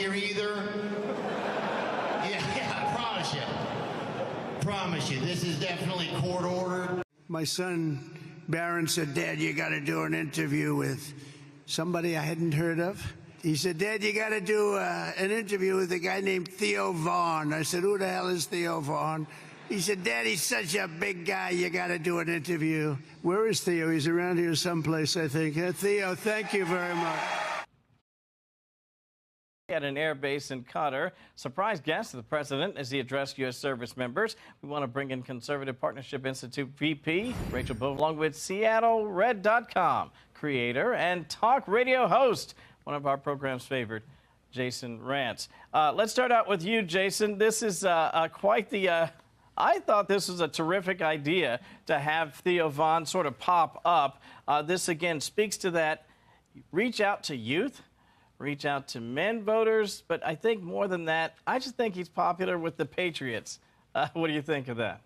here either. Yeah, I promise you. Promise you, this is definitely court ordered. My son, Barron, said, Dad, you got to do an interview with somebody I hadn't heard of. He said, Dad, you got to do an interview with a guy named Theo Vaughn. I said, who the hell is Theo Vaughn? He said, Dad, he's such a big guy, you got to do an interview. Where is Theo? He's around here someplace, I think. Theo, thank you very much. At an air base in Qatar, surprise guest of the president as he addressed U.S. service members. We want to bring in Conservative Partnership Institute VP Rachel Bove, along with SeattleRed.com creator and talk radio host, one of our program's favorite, Jason Rantz. Let's start out with you, Jason. This is quite the... I thought this was a terrific idea to have Theo Vaughn sort of pop up. This, again, speaks to that reach out to youth, reach out to men voters, but I think more than that, I just think he's popular with the Patriots. What do you think of that?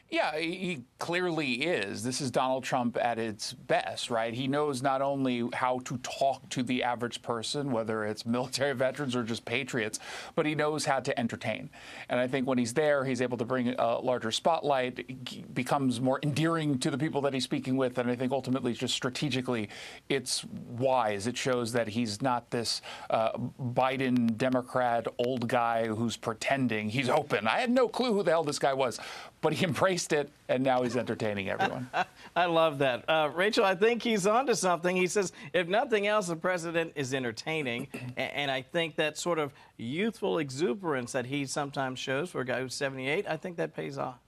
Yeah, he clearly is. This is Donald Trump at its best, right? He knows not only how to talk to the average person, whether it's military veterans or just patriots, but he knows how to entertain. And I think when he's there, he's able to bring a larger spotlight, becomes more endearing to the people that he's speaking with. And I think ultimately, just strategically, it's wise. It shows that he's not this Biden Democrat old guy who's pretending. He's open. I had no clue who the hell this guy was, but he embraced it, and now he's entertaining everyone. I love that. Rachel, I think he's onto something. He says, if nothing else, the president is entertaining. And I think that sort of youthful exuberance that he sometimes shows for a guy who's 78, I think that pays off.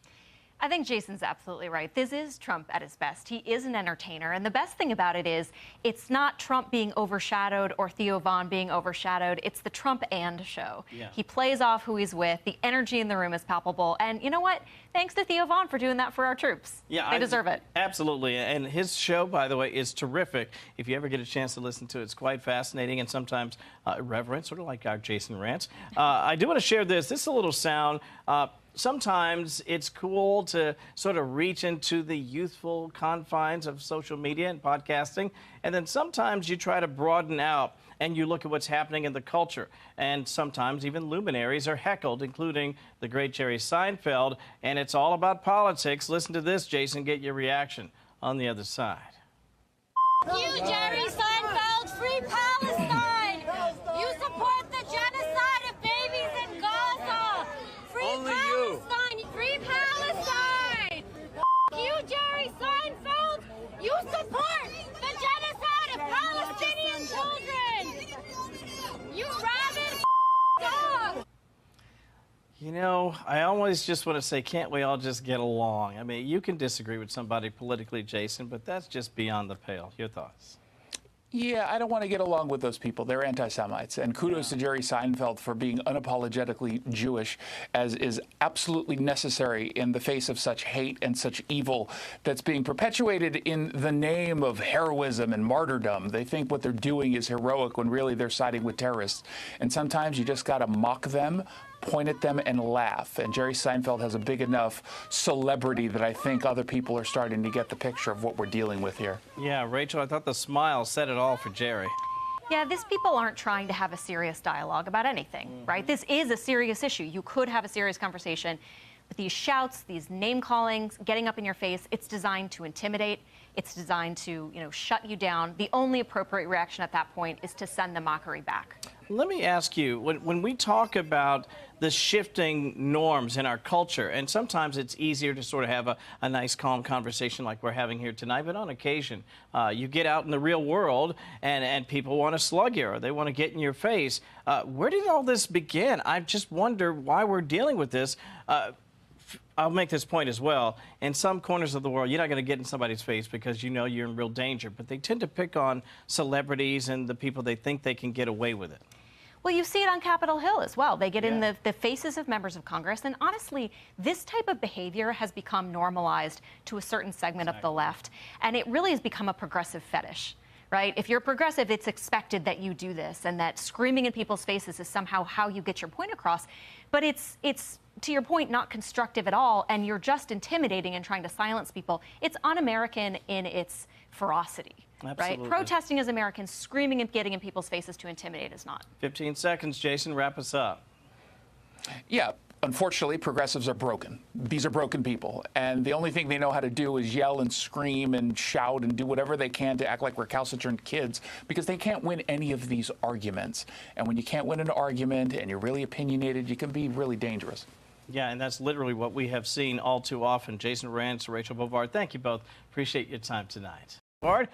I think Jason's absolutely right. This is Trump at his best. He is an entertainer. And the best thing about it is it's not Trump being overshadowed or Theo Vaughn being overshadowed. It's the Trump and show. Yeah. He plays off who he's with. The energy in the room is palpable. And you know what? Thanks to Theo Vaughn for doing that for our troops. Yeah, they deserve it. Absolutely. And his show, by the way, is terrific. If you ever get a chance to listen to it, it's quite fascinating and sometimes irreverent, sort of like our Jason Rantz. I do want to share this. This is a little sound. Sometimes it's cool to sort of reach into the youthful confines of social media and podcasting, and then sometimes you try to broaden out and you look at what's happening in the culture. And sometimes even luminaries are heckled, including the great Jerry Seinfeld, and it's all about politics. Listen to this, Jason, get your reaction on the other side. You, Jerry Seinfeld, free Palestine! You support the genocide of babies in Gaza! Free Only Palestine! You. Free Palestine! You, Jerry Seinfeld, you support the genocide of Palestinian children! You rabid dog! You know, I always just want to say, can't we all just get along? I mean, you can disagree with somebody politically, Jason, but that's just beyond the pale. Your thoughts? Yeah, I don't want to get along with those people. They're anti-Semites. And kudos to Jerry Seinfeld for being unapologetically Jewish, as is absolutely necessary in the face of such hate and such evil that's being perpetuated in the name of heroism and martyrdom. They think what they're doing is heroic when really they're siding with terrorists. And sometimes you just got to mock them, point at them, and laugh. And Jerry Seinfeld has a big enough celebrity that I think other people are starting to get the picture of what we're dealing with here. Yeah, Rachel, I thought the smile said it all for Jerry. Yeah, these people aren't trying to have a serious dialogue about anything, right? This is a serious issue. You could have a serious conversation. But these shouts, these name callings, getting up in your face, it's designed to intimidate. It's designed to, shut you down. The only appropriate reaction at that point is to send the mockery back. Let me ask you, when we talk about the shifting norms in our culture, and sometimes it's easier to sort of have a nice, calm conversation like we're having here tonight, but on occasion, you get out in the real world and people want to slug you or they want to get in your face. Where did all this begin? I just wonder why we're dealing with this. I'll make this point as well. In some corners of the world, you're not going to get in somebody's face because you know you're in real danger, but they tend to pick on celebrities and the people they think they can get away with it. Well, you see it on Capitol Hill as well. They get in the faces of members of Congress. And honestly, this type of behavior has become normalized to a certain segment of the left. And it really has become a progressive fetish, right? If you're progressive, it's expected that you do this and that screaming in people's faces is somehow how you get your point across. But it's to your point, not constructive at all. And you're just intimidating and trying to silence people. It's un-American in its ferocity. Absolutely. right? Protesting as Americans, screaming and getting in people's faces to intimidate is not. 15 seconds, Jason, wrap us up. Yeah. Unfortunately, progressives are broken. These are broken people. And the only thing they know how to do is yell and scream and shout and do whatever they can to act like recalcitrant kids, because they can't win any of these arguments. And when you can't win an argument and you're really opinionated, you can be really dangerous. Yeah, and that's literally what we have seen all too often. Jason Rance, Rachel Bovard, thank you both. Appreciate your time tonight. Bovard.